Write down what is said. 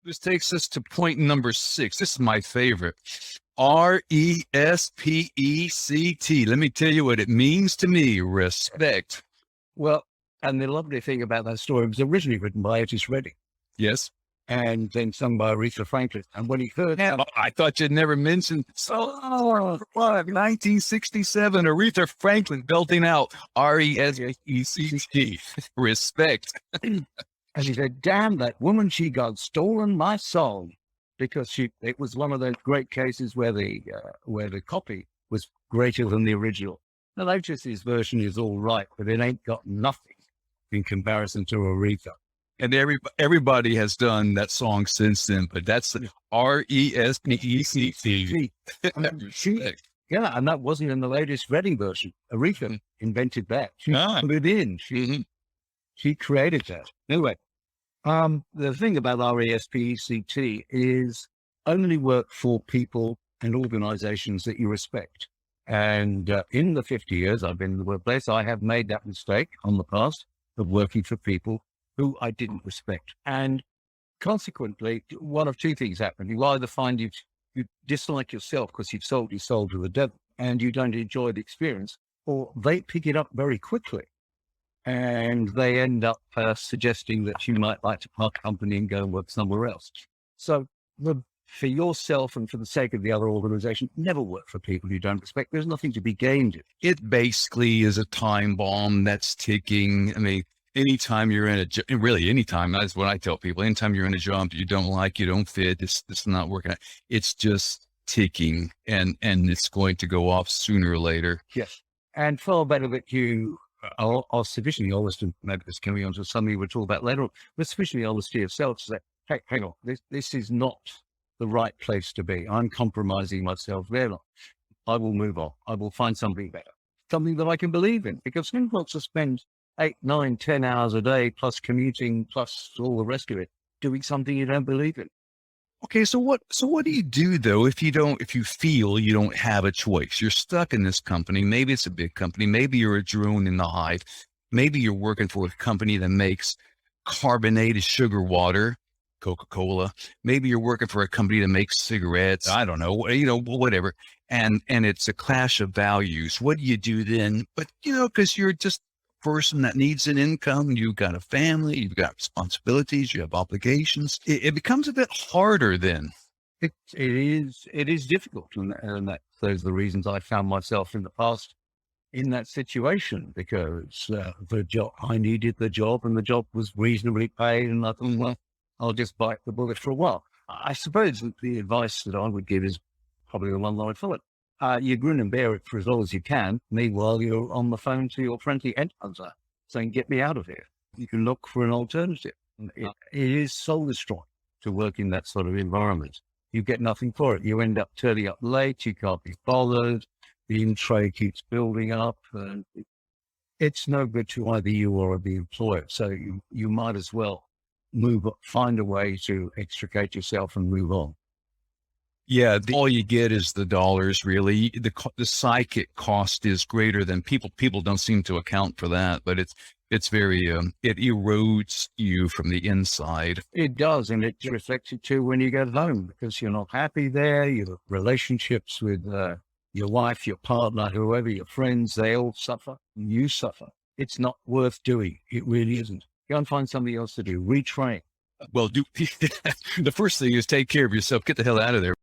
This takes us to point number 6. This is my favorite. RESPECT. Let me tell you what it means to me. Respect. Well, and the lovely thing about that story, it was originally written by Otis Redding Yes. and then sung by Aretha Franklin. And when he heard that, I thought you'd never mentioned. So, 1967, Aretha Franklin belting out RESPECT. Respect. and he said, damn, that woman, she got stolen my song, because it was one of those great cases where the copy was greater than the original. Now, Otis's version is all right, but it ain't got nothing in comparison to Aretha. And everybody has done that song since then, but that's the RESPECT. Yeah, and that wasn't in the latest Redding version. Aretha invented that. She put it in. She created that. Anyway, the thing about RESPECT is only work for people and organizations that you respect. And in the 50 years I've been in the workplace, I have made that mistake on the past of working for people who I didn't respect. And consequently, one of two things happen. You either find you dislike yourself because you've sold your soul to the devil and you don't enjoy the experience, or they pick it up very quickly and they end up suggesting that you might like to part company and go and work somewhere else. So for yourself and for the sake of the other organization, never work for people you don't respect. There's nothing to be gained. It basically is a time bomb that's ticking. I mean, anytime you're in anytime, that's what I tell people, anytime you're in a job that you don't like, you don't fit, this is not working out, it's just ticking and it's going to go off sooner or later. Yes. And far better that you are sufficiently honest, and maybe this coming on to something we'll talk about later on, but sufficiently honest to yourself to say, hey, hang on, this is not the right place to be. I'm compromising myself there. I will move on. I will find something better, something that I can believe in, because who wants to spend 8, 9, 10 hours a day plus commuting plus all the rest of it doing something you don't believe in? Okay, so what do you do though if you feel you don't have a choice? You're stuck in this company. Maybe it's a big company. Maybe you're a drone in the hive. Maybe you're working for a company that makes carbonated sugar water, Coca-Cola. Maybe you're working for a company that makes cigarettes. I don't know, whatever. And it's a clash of values. What do you do then? But because you're just a person that needs an income, you've got a family, you've got responsibilities, you have obligations. It becomes a bit harder then. It is difficult, and those are the reasons I found myself in the past in that situation, because the job, I needed the job, and the job was reasonably paid, and I thought, well, I'll just bite the bullet for a while. I suppose that the advice that I would give is probably the one that I follow. You grin and bear it for as long as you can. Meanwhile, you're on the phone to your friendly headhunter saying, get me out of here. You can look for an alternative. It is soul destroying to work in that sort of environment. You get nothing for it. You end up turning up late. You can't be bothered. The in-tray keeps building up. And it's no good to either you or the employer. So you might as well find a way to extricate yourself and move on. Yeah, all you get is the dollars, really. The psychic cost is greater than people don't seem to account for that, but it's very, it erodes you from the inside. It does, and it's reflected too when you get home, because you're not happy there. Your relationships with your wife, your partner, whoever, your friends, they all suffer. You suffer. It's not worth doing. It really isn't. Go and find something else to do. Retrain. Well, the first thing is take care of yourself. Get the hell out of there.